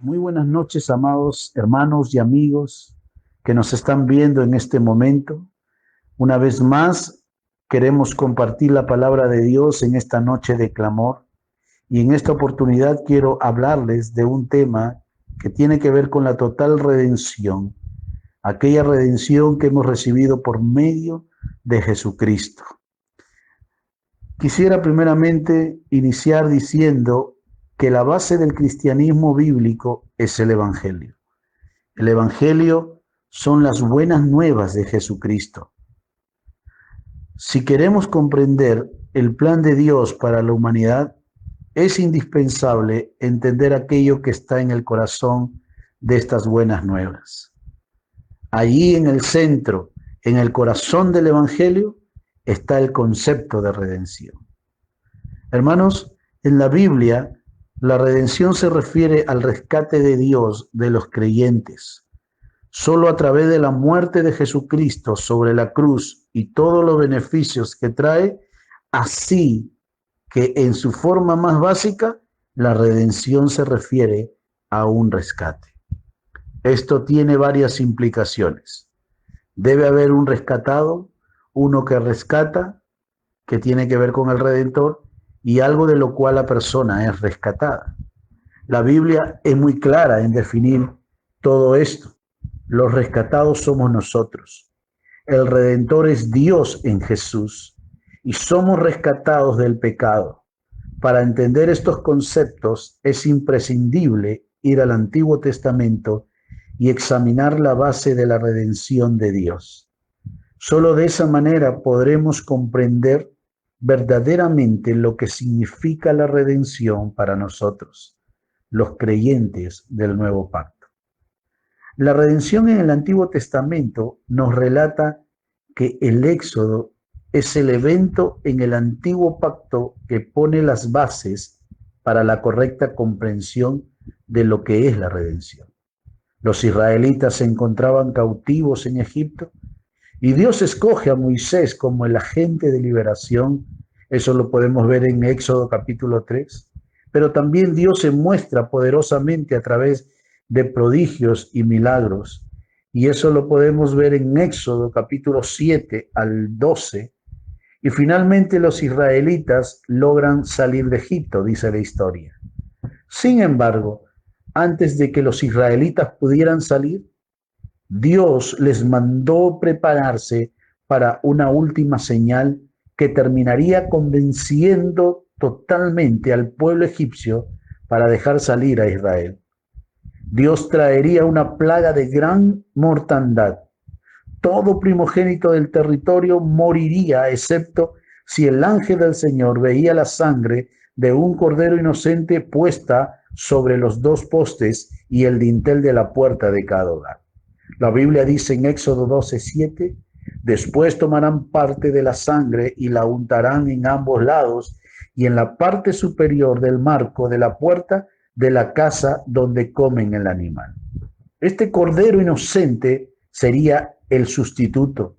Muy buenas noches, amados hermanos y amigos que nos están viendo en este momento. Una vez más, queremos compartir la palabra de Dios en esta noche de clamor. Y en esta oportunidad quiero hablarles de un tema que tiene que ver con la total redención, aquella redención que hemos recibido por medio de Jesucristo. Quisiera primeramente iniciar diciendo que la base del cristianismo bíblico es el Evangelio. El Evangelio son las buenas nuevas de Jesucristo. Si queremos comprender el plan de Dios para la humanidad, es indispensable entender aquello que está en el corazón de estas buenas nuevas. Allí en el centro, en el corazón del Evangelio, está el concepto de redención. Hermanos, en la Biblia, la redención se refiere al rescate de Dios de los creyentes. Solo a través de la muerte de Jesucristo sobre la cruz y todos los beneficios que trae, así que en su forma más básica, la redención se refiere a un rescate. Esto tiene varias implicaciones. Debe haber un rescatado, uno que rescata, que tiene que ver con el Redentor, y algo de lo cual la persona es rescatada. La Biblia es muy clara en definir todo esto. Los rescatados somos nosotros. El Redentor es Dios en Jesús y somos rescatados del pecado. Para entender estos conceptos es imprescindible ir al Antiguo Testamento y examinar la base de la redención de Dios. Solo de esa manera podremos comprender verdaderamente lo que significa la redención para nosotros, los creyentes del nuevo pacto. La redención en el Antiguo Testamento nos relata que el Éxodo es el evento en el Antiguo Pacto que pone las bases para la correcta comprensión de lo que es la redención. Los israelitas se encontraban cautivos en Egipto y Dios escoge a Moisés como el agente de liberación. Eso lo podemos ver en Éxodo capítulo 3. Pero también Dios se muestra poderosamente a través de prodigios y milagros. Y eso lo podemos ver en Éxodo capítulo 7 al 12. Y finalmente los israelitas logran salir de Egipto, dice la historia. Sin embargo, antes de que los israelitas pudieran salir, Dios les mandó prepararse para una última señal que terminaría convenciendo totalmente al pueblo egipcio para dejar salir a Israel. Dios traería una plaga de gran mortandad. Todo primogénito del territorio moriría, excepto si el ángel del Señor veía la sangre de un cordero inocente puesta sobre los dos postes y el dintel de la puerta de cada hogar. La Biblia dice en Éxodo 12:7, después tomarán parte de la sangre y la untarán en ambos lados y en la parte superior del marco de la puerta de la casa donde comen el animal. Este cordero inocente sería el sustituto.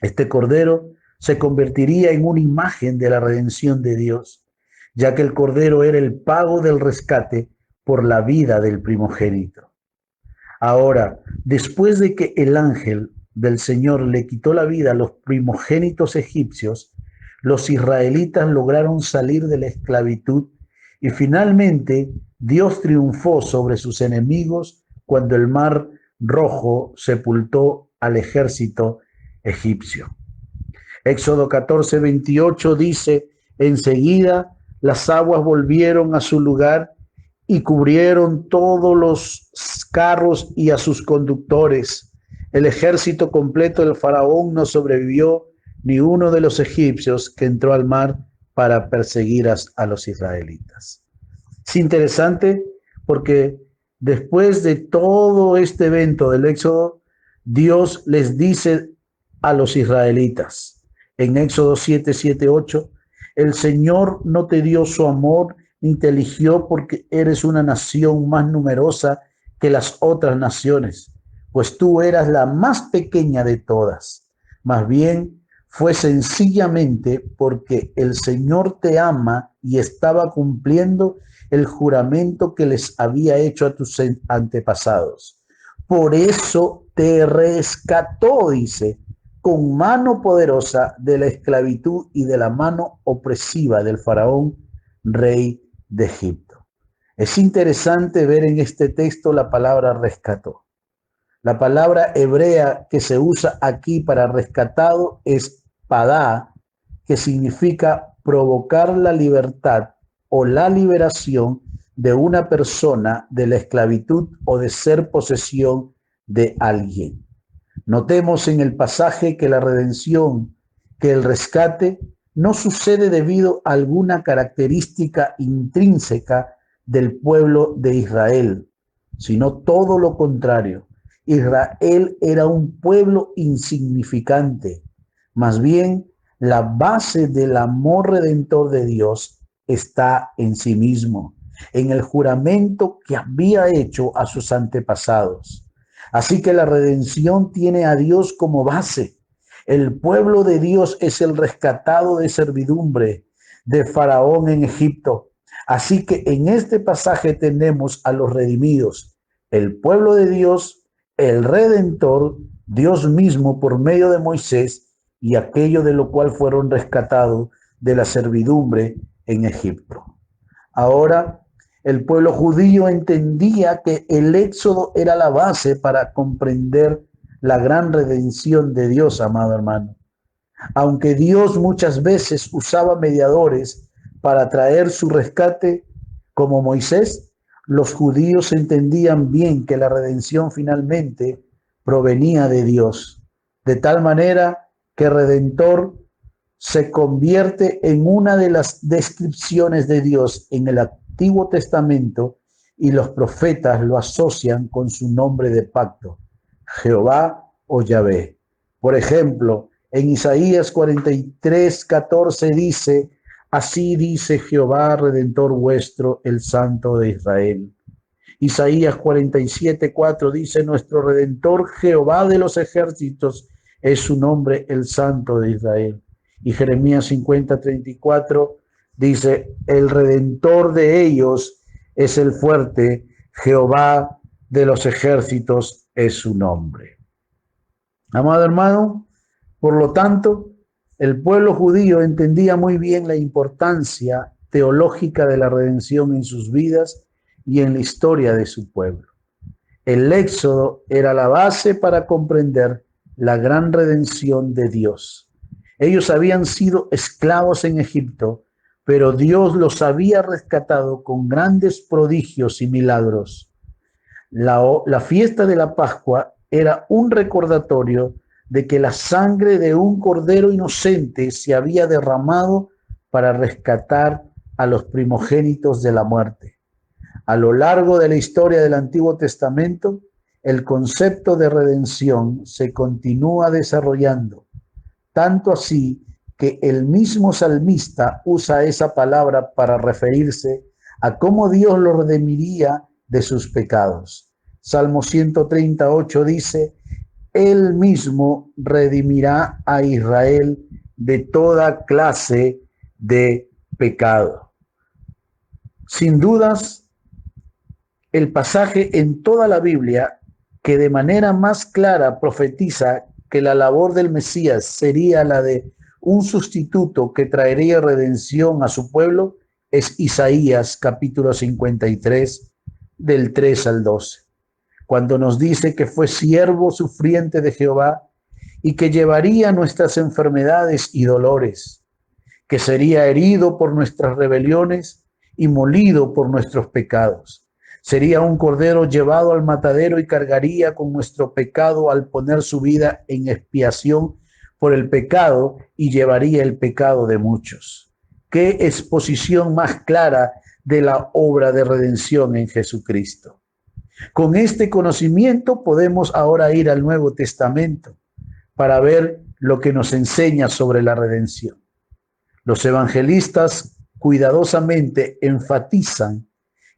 Este cordero se convertiría en una imagen de la redención de Dios, ya que el cordero era el pago del rescate por la vida del primogénito. Ahora, después de que el ángel del Señor le quitó la vida a los primogénitos egipcios, los israelitas lograron salir de la esclavitud y finalmente Dios triunfó sobre sus enemigos cuando el mar Rojo sepultó al ejército egipcio. Éxodo 14:28 dice, enseguida las aguas volvieron a su lugar y cubrieron todos los carros y a sus conductores. El ejército completo del faraón no sobrevivió, ni uno de los egipcios que entró al mar para perseguir a los israelitas. Es interesante porque después de todo este evento del Éxodo, Dios les dice a los israelitas en Éxodo 7:8, el Señor no te dio su amor ni te eligió porque eres una nación más numerosa que las otras naciones, pues tú eras la más pequeña de todas. Más bien, fue sencillamente porque el Señor te ama y estaba cumpliendo el juramento que les había hecho a tus antepasados. Por eso te rescató, dice, con mano poderosa de la esclavitud y de la mano opresiva del faraón, rey de Egipto. Es interesante ver en este texto la palabra rescató. La palabra hebrea que se usa aquí para rescatado es padá, que significa provocar la libertad o la liberación de una persona de la esclavitud o de ser posesión de alguien. Notemos en el pasaje que la redención, que el rescate, no sucede debido a alguna característica intrínseca del pueblo de Israel, sino todo lo contrario. Israel era un pueblo insignificante. Más bien, la base del amor redentor de Dios está en sí mismo, en el juramento que había hecho a sus antepasados. Así que la redención tiene a Dios como base. El pueblo de Dios es el rescatado de servidumbre de Faraón en Egipto. Así que en este pasaje tenemos a los redimidos, el pueblo de Dios, el Redentor, Dios mismo por medio de Moisés y aquello de lo cual fueron rescatados de la servidumbre en Egipto. Ahora, el pueblo judío entendía que el éxodo era la base para comprender la gran redención de Dios, amado hermano. Aunque Dios muchas veces usaba mediadores para traer su rescate, como Moisés, los judíos entendían bien que la redención finalmente provenía de Dios, de tal manera que Redentor se convierte en una de las descripciones de Dios en el Antiguo Testamento y los profetas lo asocian con su nombre de pacto, Jehová o Yahvé. Por ejemplo, en Isaías 43:14 dice: así dice Jehová, Redentor vuestro, el Santo de Israel. Isaías 47:4 dice: nuestro Redentor, Jehová de los ejércitos, es su nombre, el Santo de Israel. Y Jeremías 50:34 dice: el Redentor de ellos es el fuerte, Jehová de los ejércitos es su nombre. Amado hermano, por lo tanto, el pueblo judío entendía muy bien la importancia teológica de la redención en sus vidas y en la historia de su pueblo. El Éxodo era la base para comprender la gran redención de Dios. Ellos habían sido esclavos en Egipto, pero Dios los había rescatado con grandes prodigios y milagros. La fiesta de la Pascua era un recordatorio de que la sangre de un cordero inocente se había derramado para rescatar a los primogénitos de la muerte. A lo largo de la historia del Antiguo Testamento, el concepto de redención se continúa desarrollando, tanto así que el mismo salmista usa esa palabra para referirse a cómo Dios lo redimiría de sus pecados. Salmo 138 dice: Él mismo redimirá a Israel de toda clase de pecado. Sin dudas, el pasaje en toda la Biblia que de manera más clara profetiza que la labor del Mesías sería la de un sustituto que traería redención a su pueblo es Isaías capítulo 53 del 3 al 12, cuando nos dice que fue siervo sufriente de Jehová y que llevaría nuestras enfermedades y dolores, que sería herido por nuestras rebeliones y molido por nuestros pecados. Sería un cordero llevado al matadero y cargaría con nuestro pecado al poner su vida en expiación por el pecado y llevaría el pecado de muchos. Qué exposición más clara de la obra de redención en Jesucristo. Con este conocimiento podemos ahora ir al Nuevo Testamento para ver lo que nos enseña sobre la redención. Los evangelistas cuidadosamente enfatizan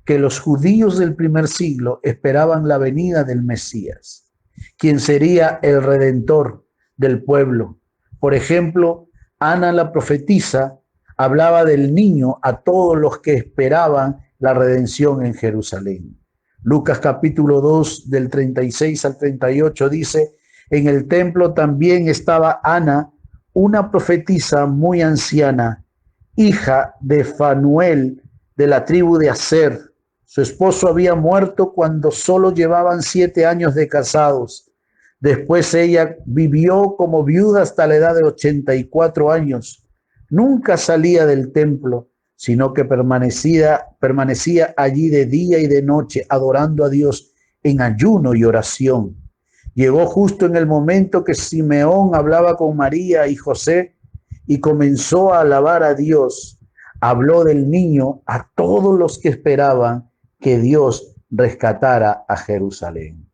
que los judíos del primer siglo esperaban la venida del Mesías, quien sería el redentor del pueblo, Por ejemplo, Ana la profetisa hablaba del niño a todos los que esperaban la redención en Jerusalén. Lucas capítulo 2 del 36 al 38 dice: en el templo también estaba Ana, una profetisa muy anciana, hija de Fanuel de la tribu de Aser. Su esposo había muerto cuando solo llevaban 7 años de casados. Después ella vivió como viuda hasta la edad de 84 años. Nunca salía del templo, sino que permanecía allí de día y de noche, adorando a Dios en ayuno y oración. Llegó justo en el momento que Simeón hablaba con María y José y comenzó a alabar a Dios. Habló del niño a todos los que esperaban que Dios rescatara a Jerusalén.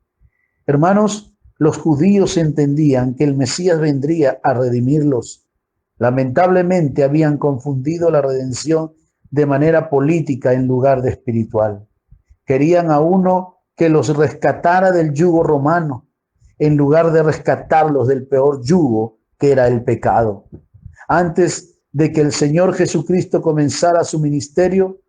Hermanos, los judíos entendían que el Mesías vendría a redimirlos. Lamentablemente habían confundido la redención de manera política en lugar de espiritual. Querían a uno que los rescatara del yugo romano, en lugar de rescatarlos del peor yugo que era el pecado. Antes de que el Señor Jesucristo comenzara su ministerio,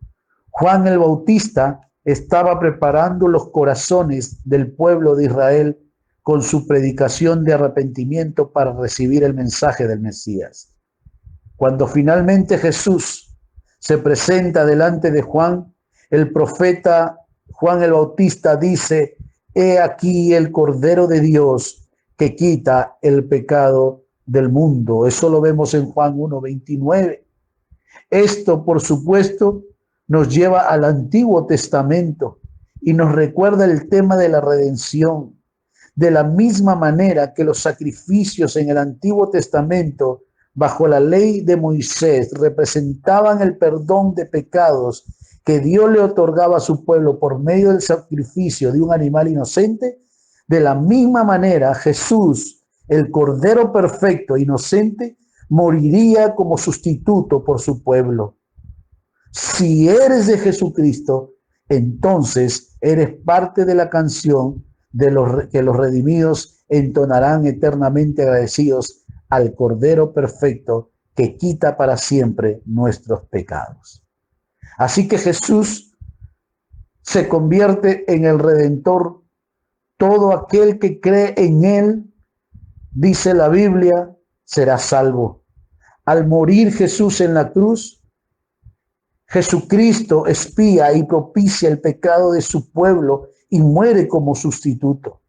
Juan el Bautista estaba preparando los corazones del pueblo de Israel con su predicación de arrepentimiento para recibir el mensaje del Mesías. Cuando finalmente Jesús se presenta delante de Juan, el profeta Juan el Bautista dice: he aquí el Cordero de Dios que quita el pecado del mundo. Eso lo vemos en Juan 1:29. Esto, por supuesto, nos lleva al Antiguo Testamento y nos recuerda el tema de la redención. De la misma manera que los sacrificios en el Antiguo Testamento, bajo la ley de Moisés, representaban el perdón de pecados que Dios le otorgaba a su pueblo por medio del sacrificio de un animal inocente, de la misma manera Jesús, el Cordero perfecto e inocente, moriría como sustituto por su pueblo. Si eres de Jesucristo, entonces eres parte de la canción que los redimidos entonarán eternamente agradecidos al Cordero perfecto que quita para siempre nuestros pecados. Así que Jesús se convierte en el Redentor. Todo aquel que cree en él, dice la Biblia, será salvo. Al morir Jesús en la cruz, Jesucristo expía y propicia el pecado de su pueblo y muere como sustituto.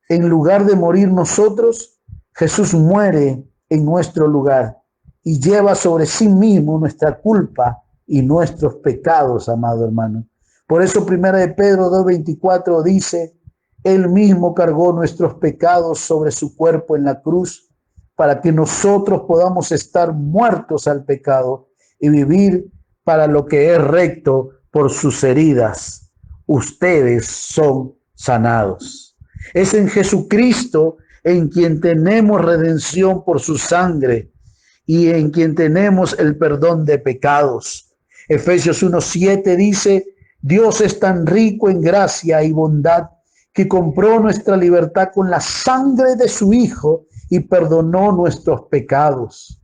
En lugar de morir nosotros, Jesús muere en nuestro lugar y lleva sobre sí mismo nuestra culpa y nuestros pecados, amado hermano. Por eso 1 de Pedro 2:24 dice: él mismo cargó nuestros pecados sobre su cuerpo en la cruz para que nosotros podamos estar muertos al pecado y vivir para lo que es recto. Por sus heridas ustedes son sanados. Es en Jesucristo en quien tenemos redención por su sangre y en quien tenemos el perdón de pecados. Efesios 1:7 dice: Dios es tan rico en gracia y bondad que compró nuestra libertad con la sangre de su Hijo y perdonó nuestros pecados.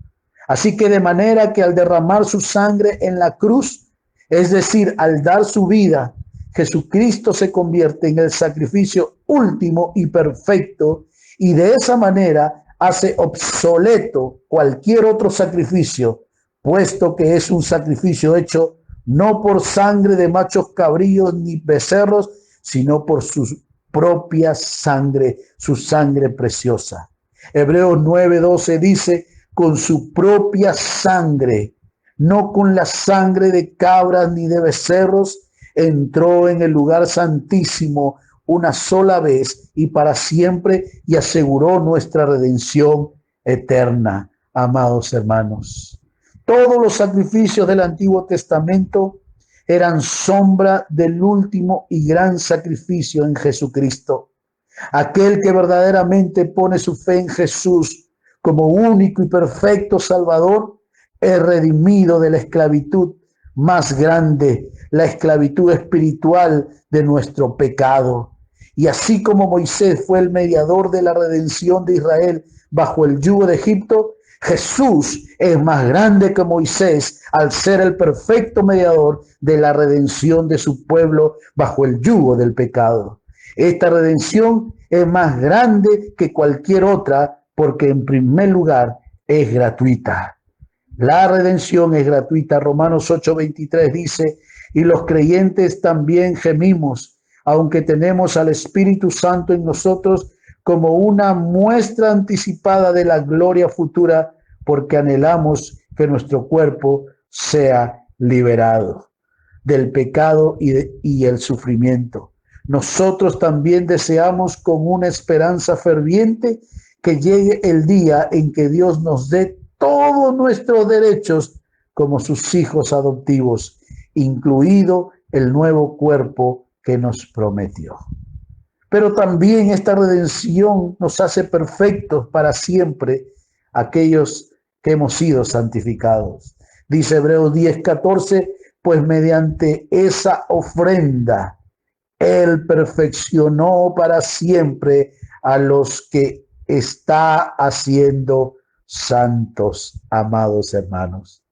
Así que de manera que al derramar su sangre en la cruz, es decir, al dar su vida, Jesucristo se convierte en el sacrificio último y perfecto, y de esa manera hace obsoleto cualquier otro sacrificio, puesto que es un sacrificio hecho no por sangre de machos cabríos ni becerros, sino por su propia sangre, su sangre preciosa. Hebreos 9:12 dice: con su propia sangre, no con la sangre de cabras ni de becerros, entró en el lugar santísimo una sola vez y para siempre y aseguró nuestra redención eterna. Amados hermanos, todos los sacrificios del Antiguo Testamento eran sombra del último y gran sacrificio en Jesucristo. Aquel que verdaderamente pone su fe en Jesús como único y perfecto Salvador es redimido de la esclavitud más grande, la esclavitud espiritual de nuestro pecado. Y así como Moisés fue el mediador de la redención de Israel bajo el yugo de Egipto, Jesús es más grande que Moisés al ser el perfecto mediador de la redención de su pueblo bajo el yugo del pecado. Esta redención es más grande que cualquier otra porque en primer lugar es gratuita. La redención es gratuita. Romanos 8:23 dice, y los creyentes también gemimos, aunque tenemos al Espíritu Santo en nosotros como una muestra anticipada de la gloria futura, porque anhelamos que nuestro cuerpo sea liberado del pecado y el sufrimiento. Nosotros también deseamos con una esperanza ferviente que llegue el día en que Dios nos dé todos nuestros derechos como sus hijos adoptivos, incluido el nuevo cuerpo que nos prometió. Pero también esta redención nos hace perfectos para siempre aquellos que hemos sido santificados. Dice Hebreos 10:14, pues mediante esa ofrenda Él perfeccionó para siempre a los que está haciendo santos, amados hermanos.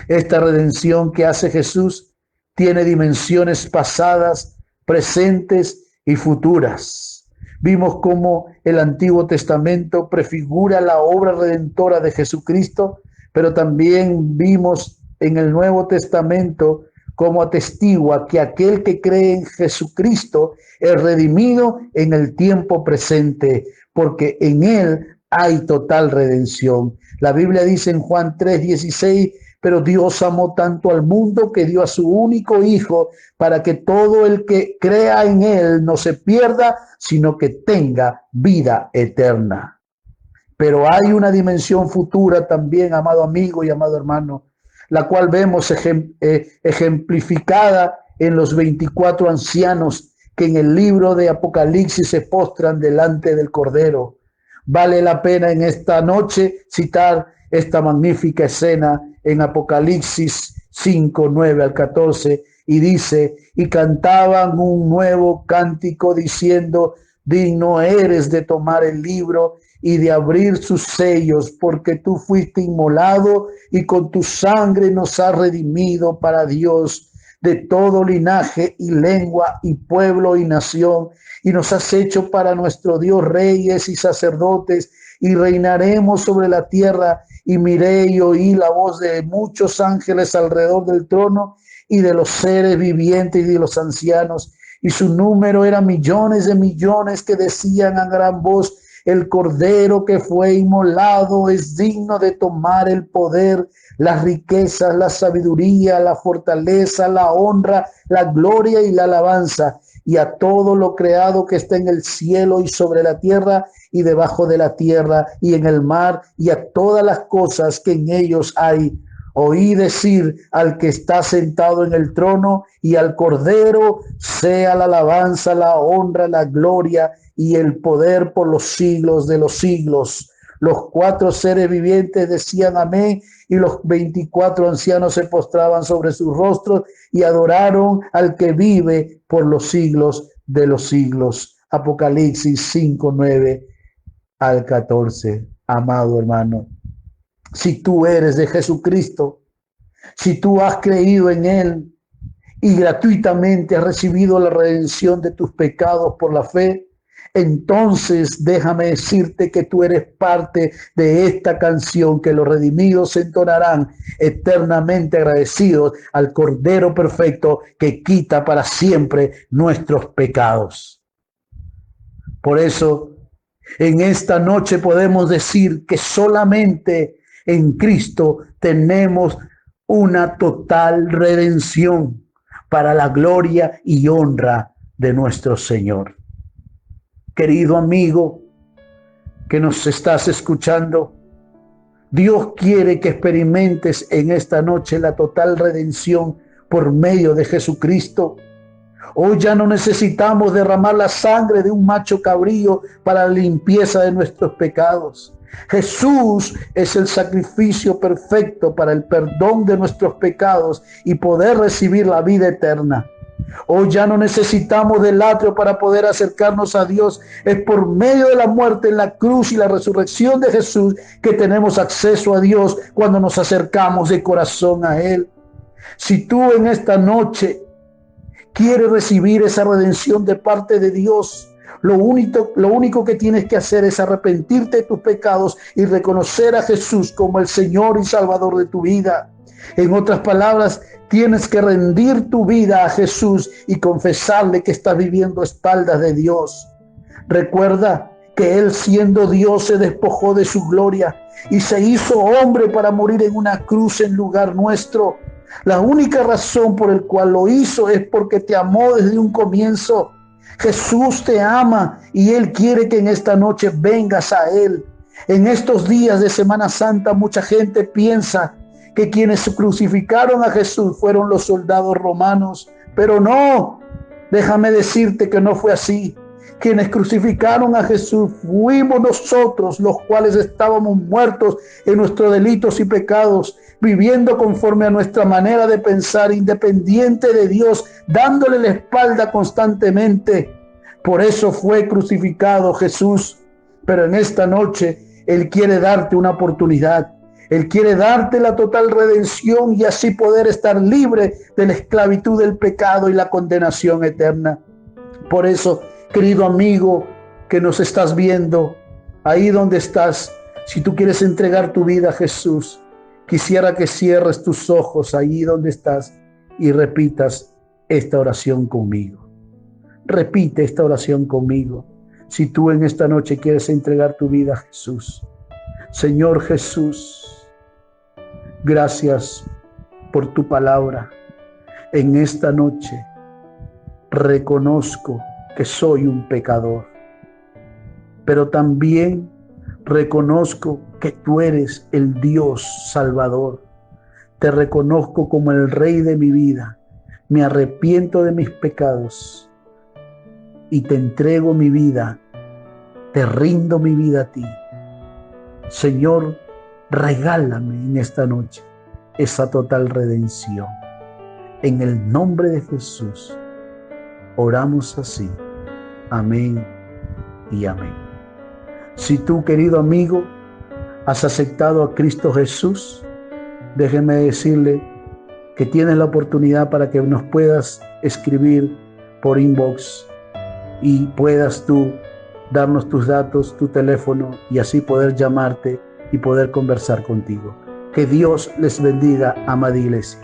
Esta redención que hace Jesús tiene dimensiones pasadas, presentes y futuras. Vimos cómo el Antiguo Testamento prefigura la obra redentora de Jesucristo, pero también vimos en el Nuevo Testamento cómo atestigua que aquel que cree en Jesucristo es redimido en el tiempo presente, porque en él hay total redención. La Biblia dice en Juan 3:16, pero Dios amó tanto al mundo que dio a su único Hijo para que todo el que crea en Él no se pierda, sino que tenga vida eterna. Pero hay una dimensión futura también, amado amigo y amado hermano, la cual vemos ejemplificada en los 24 ancianos que en el libro de Apocalipsis se postran delante del Cordero. Vale la pena en esta noche citar esta magnífica escena en Apocalipsis 5:9-14, y dice, y cantaban un nuevo cántico diciendo, digno eres de tomar el libro y de abrir sus sellos, porque tú fuiste inmolado y con tu sangre nos has redimido para Dios de todo linaje y lengua y pueblo y nación, y nos has hecho para nuestro Dios reyes y sacerdotes, y reinaremos sobre la tierra. Y miré y oí la voz de muchos ángeles alrededor del trono y de los seres vivientes y de los ancianos, y su número era millones de millones, que decían a gran voz, el Cordero que fue inmolado es digno de tomar el poder, las riquezas, la sabiduría, la fortaleza, la honra, la gloria y la alabanza. Y a todo lo creado que está en el cielo y sobre la tierra y debajo de la tierra y en el mar, y a todas las cosas que en ellos hay. Oí decir al que está sentado en el trono y al Cordero, sea la alabanza, la honra, la gloria y el poder por los siglos de los siglos. Los 4 seres vivientes decían amén, y los 24 ancianos se postraban sobre sus rostros y adoraron al que vive por los siglos de los siglos. Apocalipsis 5:9-14. Amado hermano, si tú eres de Jesucristo, si tú has creído en Él y gratuitamente has recibido la redención de tus pecados por la fe, entonces déjame decirte que tú eres parte de esta canción que los redimidos entonarán eternamente agradecidos al Cordero perfecto que quita para siempre nuestros pecados. Por eso, en esta noche podemos decir que solamente en Cristo tenemos una total redención para la gloria y honra de nuestro Señor. Querido amigo que nos estás escuchando, Dios quiere que experimentes en esta noche la total redención por medio de Jesucristo. Hoy ya no necesitamos derramar la sangre de un macho cabrío para la limpieza de nuestros pecados. Jesús es el sacrificio perfecto para el perdón de nuestros pecados y poder recibir la vida eterna. Hoy ya no necesitamos del atrio para poder acercarnos a Dios. Es por medio de la muerte en la cruz y la resurrección de Jesús que tenemos acceso a Dios cuando nos acercamos de corazón a Él. Si tú en esta noche quieres recibir esa redención de parte de Dios, lo único que tienes que hacer es arrepentirte de tus pecados y reconocer a Jesús como el Señor y Salvador de tu vida. En otras palabras, tienes que rendir tu vida a Jesús y confesarle que estás viviendo a espaldas de Dios. Recuerda que Él, siendo Dios, se despojó de su gloria y se hizo hombre para morir en una cruz en lugar nuestro. La única razón por la cual lo hizo es porque te amó desde un comienzo. Jesús te ama y Él quiere que en esta noche vengas a Él. En estos días de Semana Santa mucha gente piensa que quienes crucificaron a Jesús fueron los soldados romanos, pero no, déjame decirte que no fue así. Quienes crucificaron a Jesús fuimos nosotros, los cuales estábamos muertos en nuestros delitos y pecados, viviendo conforme a nuestra manera de pensar, independiente de Dios, dándole la espalda constantemente. Por eso fue crucificado Jesús. Pero en esta noche Él quiere darte una oportunidad. Él quiere darte la total redención y así poder estar libre de la esclavitud del pecado y la condenación eterna. Por eso, querido amigo que nos estás viendo, ahí donde estás, si tú quieres entregar tu vida a Jesús, quisiera que cierres tus ojos ahí donde estás y repitas esta oración conmigo. Repite esta oración conmigo. Si tú en esta noche quieres entregar tu vida a Jesús. Señor Jesús, gracias por tu palabra. En esta noche reconozco que soy un pecador, pero también reconozco que tú eres el Dios Salvador. Te reconozco como el Rey de mi vida. Me arrepiento de mis pecados y te entrego mi vida. Te rindo mi vida a ti. Señor, regálame en esta noche esa total redención. En el nombre de Jesús, oramos así. Amén y amén. Si tú, querido amigo, has aceptado a Cristo Jesús, déjeme decirle que tienes la oportunidad para que nos puedas escribir por inbox y puedas tú darnos tus datos, tu teléfono y así poder llamarte y poder conversar contigo. Que Dios les bendiga, amada iglesia.